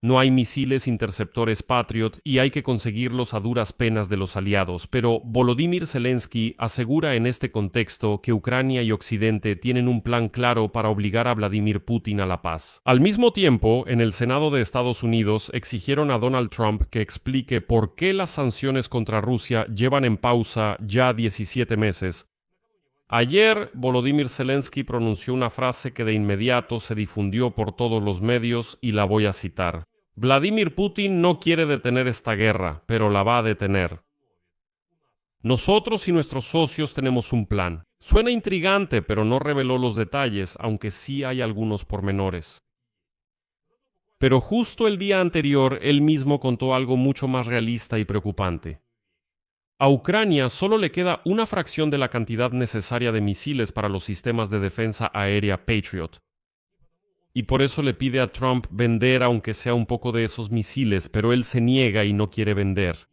No hay misiles interceptores Patriot y hay que conseguirlos a duras penas de los aliados, pero Volodymyr Zelensky asegura en este contexto que Ucrania y Occidente tienen un plan claro para obligar a Vladimir Putin a la paz. Al mismo tiempo, en el Senado de Estados Unidos exigieron a Donald Trump que explique por qué las sanciones contra Rusia llevan en pausa ya 17 meses. Ayer, Volodymyr Zelensky pronunció una frase que de inmediato se difundió por todos los medios y la voy a citar. Vladimir Putin no quiere detener esta guerra, pero la va a detener. Nosotros y nuestros socios tenemos un plan. Suena intrigante, pero no reveló los detalles, aunque sí hay algunos pormenores. Pero justo el día anterior, él mismo contó algo mucho más realista y preocupante. A Ucrania solo le queda una fracción de la cantidad necesaria de misiles para los sistemas de defensa aérea Patriot. Y por eso le pide a Trump vender aunque sea un poco de esos misiles, pero él se niega y no quiere vender.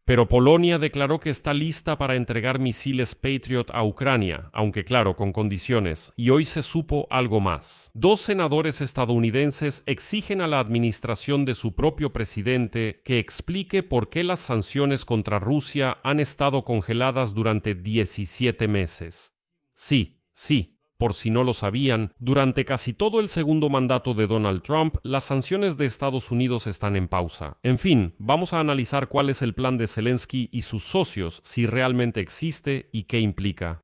Pero Polonia declaró que está lista para entregar misiles Patriot a Ucrania, aunque claro, con condiciones, y hoy se supo algo más. Dos senadores estadounidenses exigen a la administración de su propio presidente que explique por qué las sanciones contra Rusia han estado congeladas durante 17 meses. Sí, por si no lo sabían, durante casi todo el segundo mandato de Donald Trump, las sanciones de Estados Unidos están en pausa. En fin, vamos a analizar cuál es el plan de Zelensky y sus socios, si realmente existe y qué implica.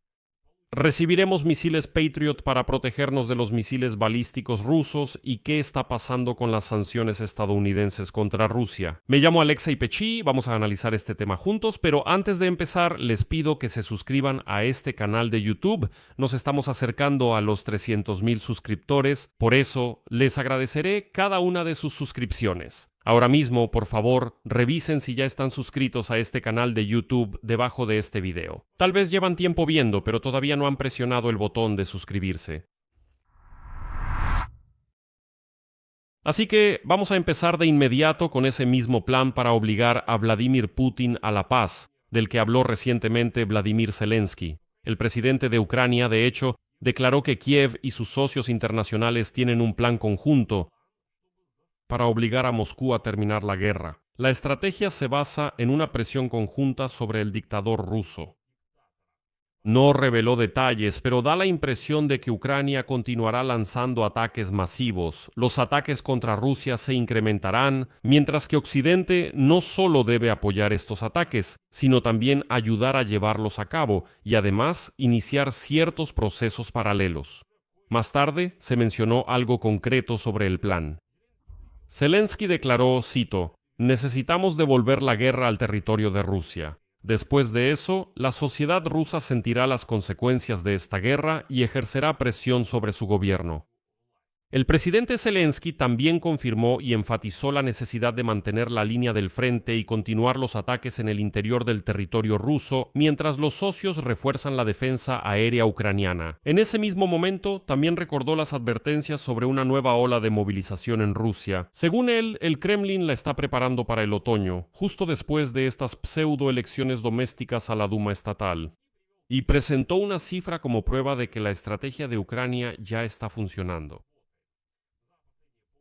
Recibiremos misiles Patriot para protegernos de los misiles balísticos rusos y qué está pasando con las sanciones estadounidenses contra Rusia. Me llamo Alexei Pechi, vamos a analizar este tema juntos, pero antes de empezar les pido que se suscriban a este canal de YouTube. Nos estamos acercando a los 300,000 suscriptores, por eso les agradeceré cada una de sus suscripciones. Ahora mismo, por favor, revisen si ya están suscritos a este canal de YouTube debajo de este video. Tal vez llevan tiempo viendo, pero todavía no han presionado el botón de suscribirse. Así que vamos a empezar de inmediato con ese mismo plan para obligar a Vladimir Putin a la paz, del que habló recientemente Vladimir Zelensky. El presidente de Ucrania, de hecho, declaró que Kiev y sus socios internacionales tienen un plan conjunto para obligar a Moscú a terminar la guerra. La estrategia se basa en una presión conjunta sobre el dictador ruso. No reveló detalles, pero da la impresión de que Ucrania continuará lanzando ataques masivos. Los ataques contra Rusia se incrementarán, mientras que Occidente no solo debe apoyar estos ataques, sino también ayudar a llevarlos a cabo y además iniciar ciertos procesos paralelos. Más tarde se mencionó algo concreto sobre el plan. Zelensky declaró, cito, «Necesitamos devolver la guerra al territorio de Rusia. Después de eso, la sociedad rusa sentirá las consecuencias de esta guerra y ejercerá presión sobre su gobierno». El presidente Zelensky también confirmó y enfatizó la necesidad de mantener la línea del frente y continuar los ataques en el interior del territorio ruso, mientras los socios refuerzan la defensa aérea ucraniana. En ese mismo momento, también recordó las advertencias sobre una nueva ola de movilización en Rusia. Según él, el Kremlin la está preparando para el otoño, justo después de estas pseudo-elecciones domésticas a la Duma estatal. Y presentó una cifra como prueba de que la estrategia de Ucrania ya está funcionando.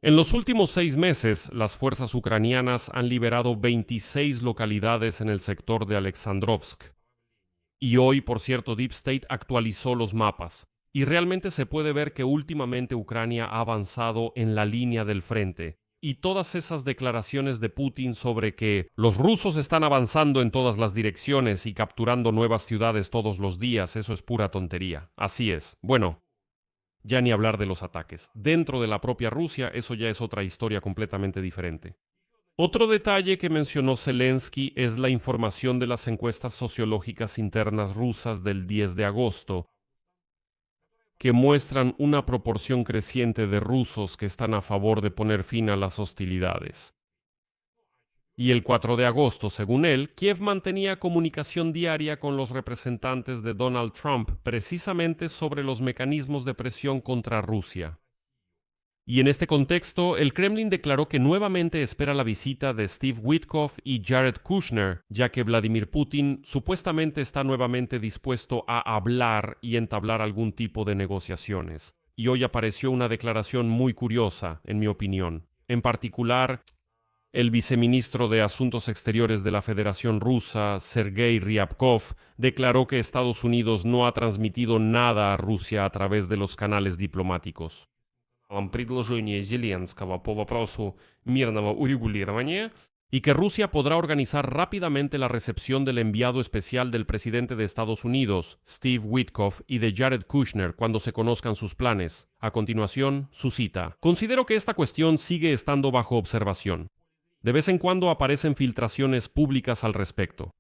En los últimos 6 meses, las fuerzas ucranianas han liberado 26 localidades en el sector de Alexandrovsk. Y hoy, por cierto, Deep State actualizó los mapas. Y realmente se puede ver que últimamente Ucrania ha avanzado en la línea del frente. Y todas esas declaraciones de Putin sobre que los rusos están avanzando en todas las direcciones y capturando nuevas ciudades todos los días, eso es pura tontería. Así es. Bueno, ya ni hablar de los ataques. Dentro de la propia Rusia, eso ya es otra historia completamente diferente. Otro detalle que mencionó Zelensky es la información de las encuestas sociológicas internas rusas del 10 de agosto, que muestran una proporción creciente de rusos que están a favor de poner fin a las hostilidades. Y el 4 de agosto, según él, Kiev mantenía comunicación diaria con los representantes de Donald Trump precisamente sobre los mecanismos de presión contra Rusia. Y en este contexto, el Kremlin declaró que nuevamente espera la visita de Steve Witkoff y Jared Kushner, ya que Vladimir Putin supuestamente está nuevamente dispuesto a hablar y entablar algún tipo de negociaciones. y hoy apareció una declaración muy curiosa, en mi opinión. En particular, el viceministro de Asuntos Exteriores de la Federación Rusa, Sergei Ryabkov, declaró que Estados Unidos no ha transmitido nada a Rusia a través de los canales diplomáticos. Предложение Зеленского по вопросу мирного урегулирования y que Rusia podrá organizar rápidamente la recepción del enviado especial del presidente de Estados Unidos, Steve Witkoff, y de Jared Kushner cuando se conozcan sus planes. A continuación, su cita. Considero que esta cuestión sigue estando bajo observación. De vez en cuando aparecen filtraciones públicas al respecto.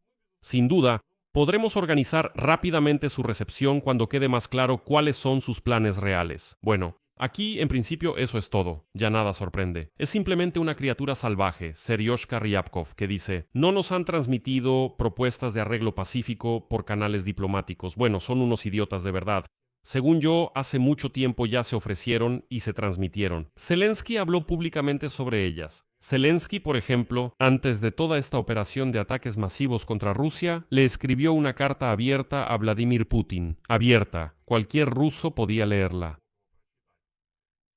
Sin duda, podremos organizar rápidamente su recepción cuando quede más claro cuáles son sus planes reales. Bueno, aquí, en principio, eso es todo. Ya nada sorprende. Es simplemente una criatura salvaje, Seryoshka Ryabkov, que dice: no nos han transmitido propuestas de arreglo pacífico por canales diplomáticos. Bueno, son unos idiotas de verdad. Según yo, hace mucho tiempo ya se ofrecieron y se transmitieron. Zelensky habló públicamente sobre ellas. Zelensky, por ejemplo, antes de toda esta operación de ataques masivos contra Rusia, le escribió una carta abierta a Vladimir Putin. Abierta. Cualquier ruso podía leerla.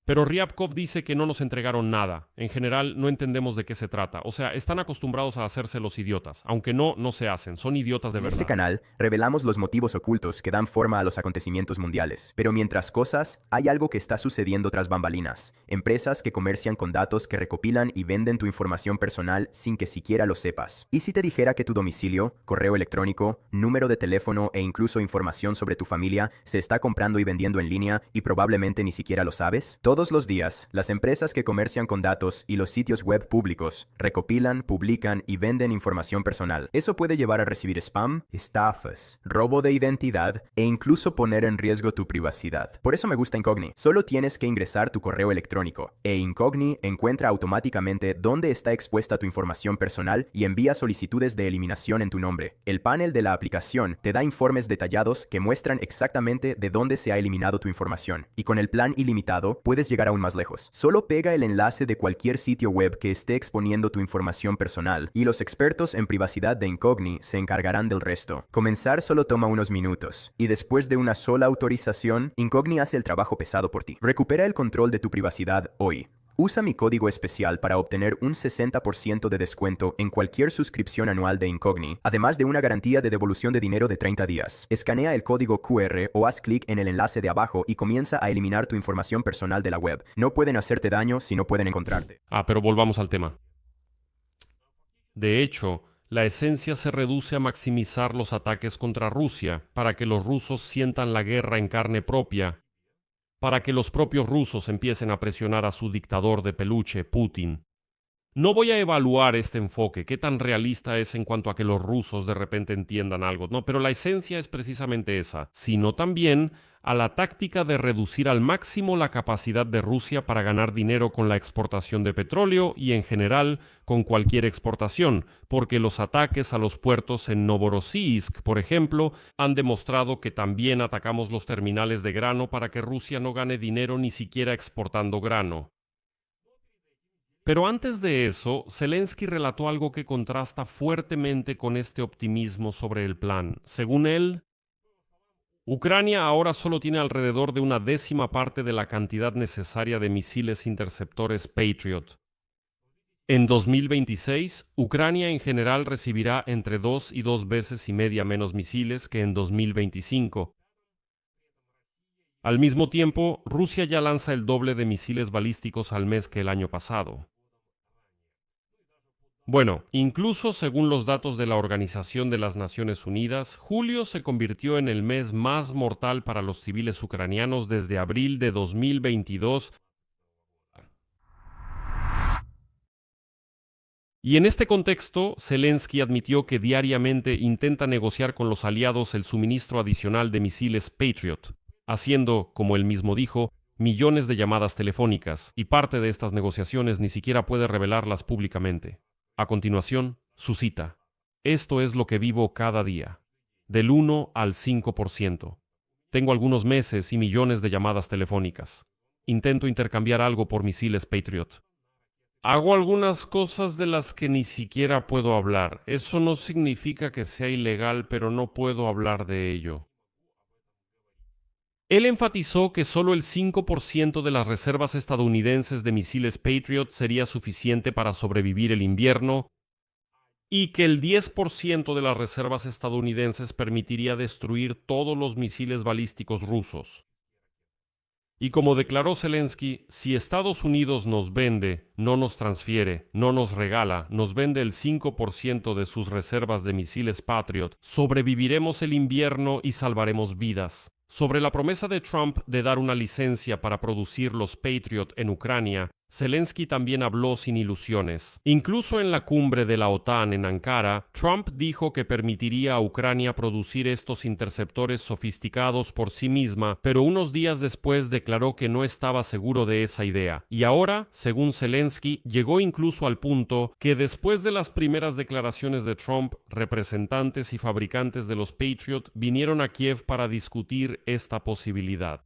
Pero Ryabkov dice que no nos entregaron nada. En general, no entendemos de qué se trata. O sea, están acostumbrados a hacerse los idiotas. Aunque no se hacen. Son idiotas de En verdad. este canal revelamos los motivos ocultos que dan forma a los acontecimientos mundiales. Pero mientras cosas, hay algo que está sucediendo tras bambalinas. Empresas que comercian con datos que recopilan y venden tu información personal sin que siquiera lo sepas. ¿Y si te dijera que tu domicilio, correo electrónico, número de teléfono e incluso información sobre tu familia se está comprando y vendiendo en línea y probablemente ni siquiera lo sabes? Todos los días, las empresas que comercian con datos y los sitios web públicos recopilan, publican y venden información personal. Eso puede llevar a recibir spam, estafas, robo de identidad e incluso poner en riesgo tu privacidad. Por eso me gusta Incogni. Solo tienes que ingresar tu correo electrónico e Incogni encuentra automáticamente dónde está expuesta tu información personal y envía solicitudes de eliminación en tu nombre. El panel de la aplicación te da informes detallados que muestran exactamente de dónde se ha eliminado tu información. Y con el plan ilimitado, puedes llegar aún más lejos. Solo pega el enlace de cualquier sitio web que esté exponiendo tu información personal y los expertos en privacidad de Incogni se encargarán del resto. Comenzar solo toma unos minutos y después de una sola autorización, Incogni hace el trabajo pesado por ti. Recupera el control de tu privacidad hoy. Usa mi código especial para obtener un 60% de descuento en cualquier suscripción anual de Incogni, además de una garantía de devolución de dinero de 30 días. Escanea el código QR o haz clic en el enlace de abajo y comienza a eliminar tu información personal de la web. No pueden hacerte daño si no pueden encontrarte. Pero volvamos al tema. De hecho, la esencia se reduce a maximizar los ataques contra Rusia para que los rusos sientan la guerra en carne propia, para que los propios rusos empiecen a presionar a su dictador de peluche, Putin. No voy a evaluar este enfoque, qué tan realista es en cuanto a que los rusos de repente entiendan algo, no, pero la esencia es precisamente esa, sino también a la táctica de reducir al máximo la capacidad de Rusia para ganar dinero con la exportación de petróleo y en general con cualquier exportación, porque los ataques a los puertos en Novorossiysk, por ejemplo, han demostrado que también atacamos los terminales de grano para que Rusia no gane dinero ni siquiera exportando grano. Pero antes de eso, Zelensky relató algo que contrasta fuertemente con este optimismo sobre el plan. Según él, Ucrania ahora solo tiene alrededor de una décima parte de la cantidad necesaria de misiles interceptores Patriot. En 2026, Ucrania en general recibirá entre 2 y 2 veces y media menos misiles que en 2025. Al mismo tiempo, Rusia ya lanza el doble de misiles balísticos al mes que el año pasado. Bueno, incluso según los datos de la Organización de las Naciones Unidas, julio se convirtió en el mes más mortal para los civiles ucranianos desde abril de 2022. Y en este contexto, Zelensky admitió que diariamente intenta negociar con los aliados el suministro adicional de misiles Patriot, haciendo, como él mismo dijo, millones de llamadas telefónicas, y parte de estas negociaciones ni siquiera puede revelarlas públicamente. A continuación, su cita. Esto es lo que vivo cada día, del 1 al 5%. Tengo algunos meses y millones de llamadas telefónicas. Intento intercambiar algo por misiles Patriot. Hago algunas cosas de las que ni siquiera puedo hablar. Eso no significa que sea ilegal, pero no puedo hablar de ello. Él enfatizó que solo el 5% de las reservas estadounidenses de misiles Patriot sería suficiente para sobrevivir el invierno y que el 10% de las reservas estadounidenses permitiría destruir todos los misiles balísticos rusos. Y como declaró Zelensky, si Estados Unidos nos vende, no nos transfiere, no nos regala, nos vende el 5% de sus reservas de misiles Patriot, sobreviviremos el invierno y salvaremos vidas. Sobre la promesa de Trump de dar una licencia para producir los Patriot en Ucrania, Zelensky también habló sin ilusiones. Incluso en la cumbre de la OTAN en Ankara, Trump dijo que permitiría a Ucrania producir estos interceptores sofisticados por sí misma, pero unos días después declaró que no estaba seguro de esa idea. Y ahora, según Zelensky, llegó incluso al punto que después de las primeras declaraciones de Trump, representantes y fabricantes de los Patriot vinieron a Kiev para discutir esta posibilidad.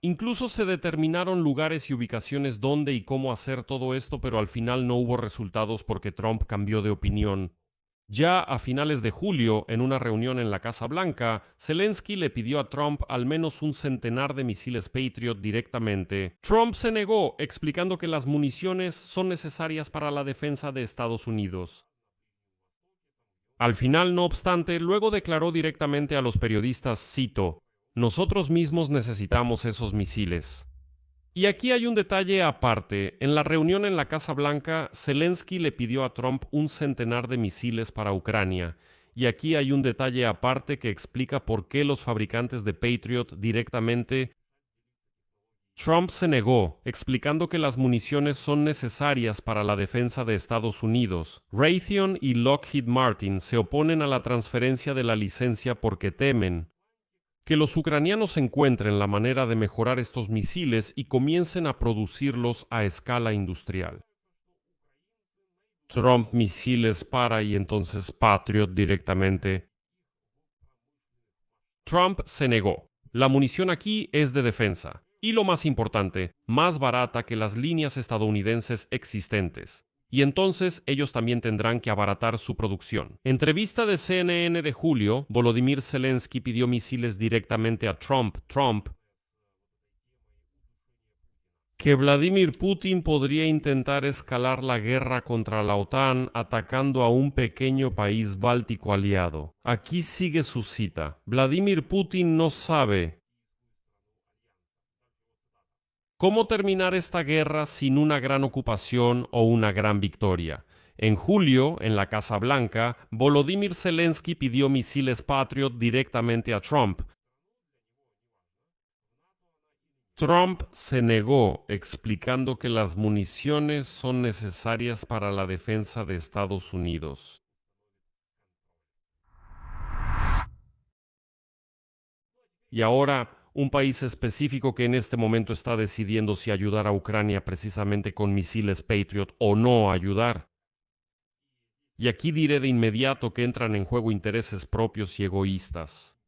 Incluso se determinaron lugares y ubicaciones donde y cómo hacer todo esto, pero al final no hubo resultados porque Trump cambió de opinión. Ya a finales de julio, en una reunión en la Casa Blanca, Zelensky le pidió a Trump al menos un centenar de misiles Patriot directamente. Trump se negó, explicando que las municiones son necesarias para la defensa de Estados Unidos. Al final, no obstante, luego declaró directamente a los periodistas, cito, nosotros mismos necesitamos esos misiles. Y aquí hay un detalle aparte. En la reunión en la Casa Blanca, Zelensky le pidió a Trump un centenar de misiles para Ucrania. Y aquí hay un detalle aparte que explica por qué los fabricantes de Patriot directamente. Trump se negó, explicando que las municiones son necesarias para la defensa de Estados Unidos. Raytheon y Lockheed Martin se oponen a la transferencia de la licencia porque temen que los ucranianos encuentren la manera de mejorar estos misiles y comiencen a producirlos a escala industrial. Trump misiles para y entonces Patriot directamente. Trump se negó. La munición aquí es de defensa. Y lo más importante, más barata que las líneas estadounidenses existentes. Y entonces ellos también tendrán que abaratar su producción. Entrevista de CNN de julio, Volodymyr Zelensky pidió misiles directamente a Trump. Que Vladimir Putin podría intentar escalar la guerra contra la OTAN atacando a un pequeño país báltico aliado. Aquí sigue su cita. Vladimir Putin no sabe ¿cómo terminar esta guerra sin una gran ocupación o una gran victoria? En julio, en la Casa Blanca, Volodymyr Zelensky pidió misiles Patriot directamente a Trump. Trump se negó, explicando que las municiones son necesarias para la defensa de Estados Unidos. Y ahora, un país específico que en este momento está decidiendo si ayudar a Ucrania precisamente con misiles Patriot o no ayudar. Y aquí diré de inmediato que entran en juego intereses propios y egoístas.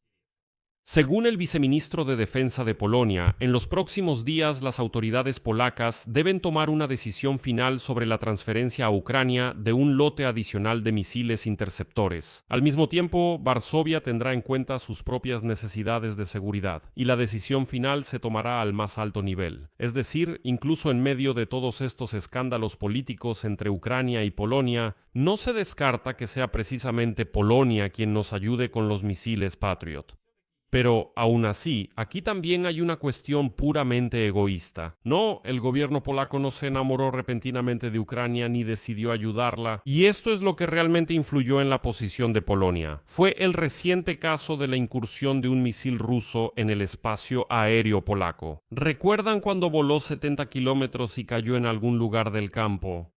Según el viceministro de Defensa de Polonia, en los próximos días las autoridades polacas deben tomar una decisión final sobre la transferencia a Ucrania de un lote adicional de misiles interceptores. Al mismo tiempo, Varsovia tendrá en cuenta sus propias necesidades de seguridad, y la decisión final se tomará al más alto nivel. Es decir, incluso en medio de todos estos escándalos políticos entre Ucrania y Polonia, no se descarta que sea precisamente Polonia quien nos ayude con los misiles Patriot. Pero, aún así, aquí también hay una cuestión puramente egoísta. No, el gobierno polaco no se enamoró repentinamente de Ucrania ni decidió ayudarla, y esto es lo que realmente influyó en la posición de Polonia. Fue el reciente caso de la incursión de un misil ruso en el espacio aéreo polaco. ¿Recuerdan cuando voló 70 kilómetros y cayó en algún lugar del campo?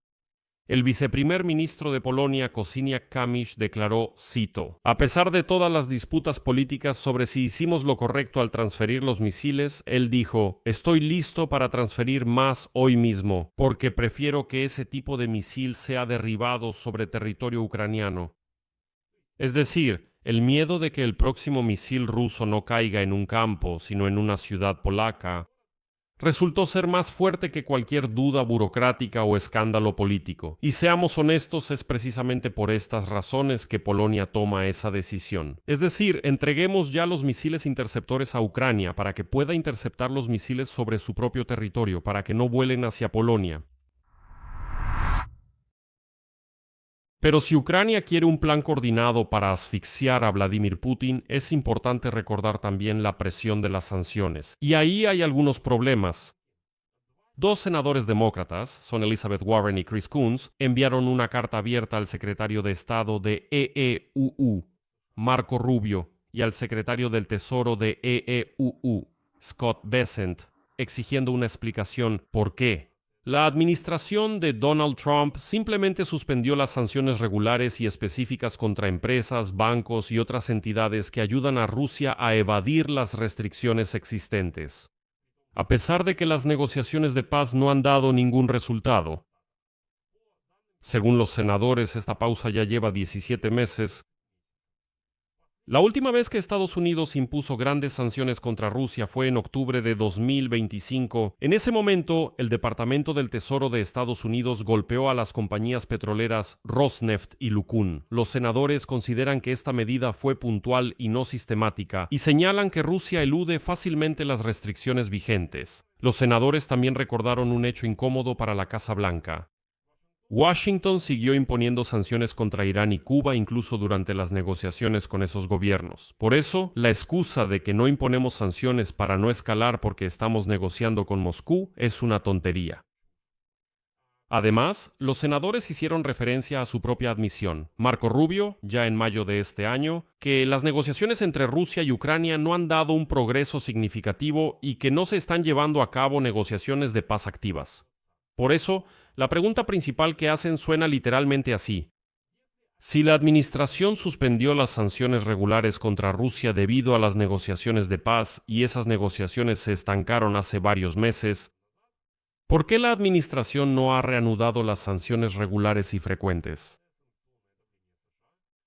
El viceprimer ministro de Polonia, Kosiniak-Kamysz, declaró, cito, a pesar de todas las disputas políticas sobre si hicimos lo correcto al transferir los misiles, él dijo, estoy listo para transferir más hoy mismo, porque prefiero que ese tipo de misil sea derribado sobre territorio ucraniano. Es decir, el miedo de que el próximo misil ruso no caiga en un campo, sino en una ciudad polaca, resultó ser más fuerte que cualquier duda burocrática o escándalo político. Y seamos honestos, es precisamente por estas razones que Polonia toma esa decisión. Es decir, entreguemos ya los misiles interceptores a Ucrania para que pueda interceptar los misiles sobre su propio territorio, para que no vuelen hacia Polonia. Pero si Ucrania quiere un plan coordinado para asfixiar a Vladimir Putin, es importante recordar también la presión de las sanciones. Y ahí hay algunos problemas. Dos senadores demócratas, son Elizabeth Warren y Chris Coons, enviaron una carta abierta al secretario de Estado de EEUU, Marco Rubio, y al secretario del Tesoro de EEUU, Scott Bessent, exigiendo una explicación por qué. La administración de Donald Trump simplemente suspendió las sanciones regulares y específicas contra empresas, bancos y otras entidades que ayudan a Rusia a evadir las restricciones existentes. A pesar de que las negociaciones de paz no han dado ningún resultado. Según los senadores, esta pausa ya lleva 17 meses. La última vez que Estados Unidos impuso grandes sanciones contra Rusia fue en octubre de 2025. En ese momento, el Departamento del Tesoro de Estados Unidos golpeó a las compañías petroleras Rosneft y Lukun. Los senadores consideran que esta medida fue puntual y no sistemática, y señalan que Rusia elude fácilmente las restricciones vigentes. Los senadores también recordaron un hecho incómodo para la Casa Blanca. Washington siguió imponiendo sanciones contra Irán y Cuba incluso durante las negociaciones con esos gobiernos. Por eso, la excusa de que no imponemos sanciones para no escalar porque estamos negociando con Moscú es una tontería. Además, los senadores hicieron referencia a su propia admisión, Marco Rubio, ya en mayo de este año, que las negociaciones entre Rusia y Ucrania no han dado un progreso significativo y que no se están llevando a cabo negociaciones de paz activas. Por eso, la pregunta principal que hacen suena literalmente así. Si la administración suspendió las sanciones regulares contra Rusia debido a las negociaciones de paz y esas negociaciones se estancaron hace varios meses, ¿por qué la administración no ha reanudado las sanciones regulares y frecuentes?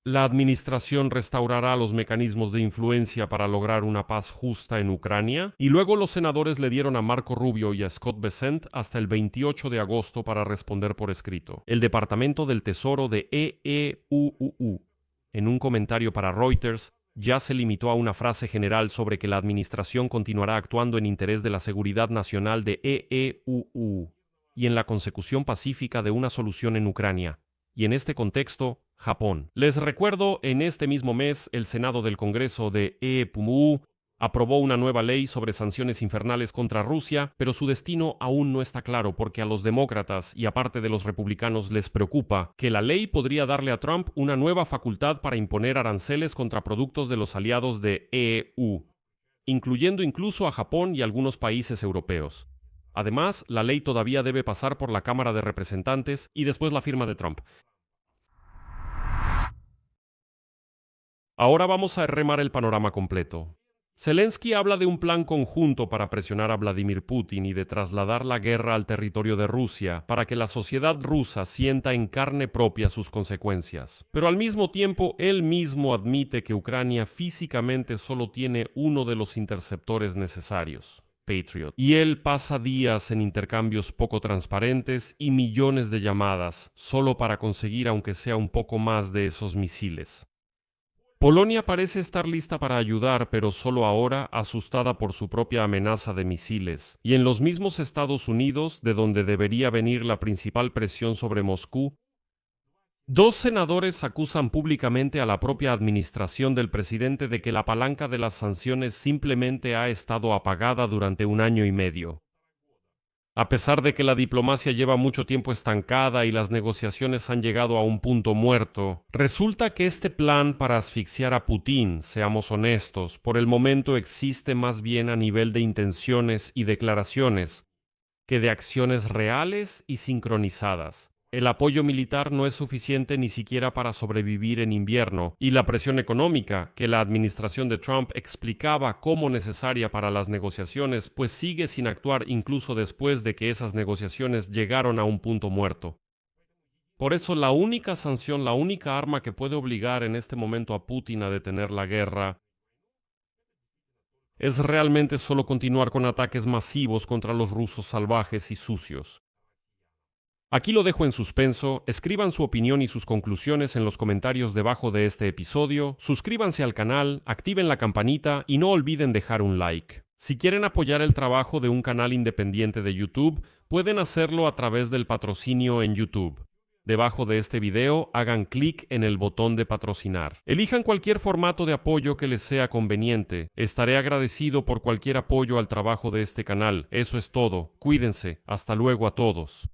La administración restaurará los mecanismos de influencia para lograr una paz justa en Ucrania, y luego los senadores le dieron a Marco Rubio y a Scott Bessent hasta el 28 de agosto para responder por escrito. El Departamento del Tesoro de EEUU, en un comentario para Reuters, ya se limitó a una frase general sobre que la administración continuará actuando en interés de la seguridad nacional de EEUU y en la consecución pacífica de una solución en Ucrania. Y en este contexto, Japón. Les recuerdo, en este mismo mes, el Senado del Congreso de EEPUMU aprobó una nueva ley sobre sanciones infernales contra Rusia, pero su destino aún no está claro porque a los demócratas y aparte de los republicanos les preocupa que la ley podría darle a Trump una nueva facultad para imponer aranceles contra productos de los aliados de EU, incluyendo incluso a Japón y algunos países europeos. Además, la ley todavía debe pasar por la Cámara de Representantes y después la firma de Trump. Ahora vamos a remar el panorama completo. Zelensky habla de un plan conjunto para presionar a Vladimir Putin y de trasladar la guerra al territorio de Rusia para que la sociedad rusa sienta en carne propia sus consecuencias. Pero al mismo tiempo, él mismo admite que Ucrania físicamente solo tiene uno de los interceptores necesarios, Patriot. Y él pasa días en intercambios poco transparentes y millones de llamadas solo para conseguir aunque sea un poco más de esos misiles. Polonia parece estar lista para ayudar, pero solo ahora, asustada por su propia amenaza de misiles. Y en los mismos Estados Unidos, de donde debería venir la principal presión sobre Moscú, dos senadores acusan públicamente a la propia administración del presidente de que la palanca de las sanciones simplemente ha estado apagada durante 1 año y medio. A pesar de que la diplomacia lleva mucho tiempo estancada y las negociaciones han llegado a un punto muerto, resulta que este plan para asfixiar a Putin, seamos honestos, por el momento existe más bien a nivel de intenciones y declaraciones que de acciones reales y sincronizadas. El apoyo militar no es suficiente ni siquiera para sobrevivir en invierno, y la presión económica, que la administración de Trump explicaba como necesaria para las negociaciones, pues sigue sin actuar incluso después de que esas negociaciones llegaron a un punto muerto. Por eso la única sanción, la única arma que puede obligar en este momento a Putin a detener la guerra es realmente solo continuar con ataques masivos contra los rusos salvajes y sucios. Aquí lo dejo en suspenso, escriban su opinión y sus conclusiones en los comentarios debajo de este episodio, suscríbanse al canal, activen la campanita y no olviden dejar un like. Si quieren apoyar el trabajo de un canal independiente de YouTube, pueden hacerlo a través del patrocinio en YouTube. Debajo de este video, hagan clic en el botón de patrocinar. Elijan cualquier formato de apoyo que les sea conveniente. Estaré agradecido por cualquier apoyo al trabajo de este canal. Eso es todo. Cuídense. Hasta luego a todos.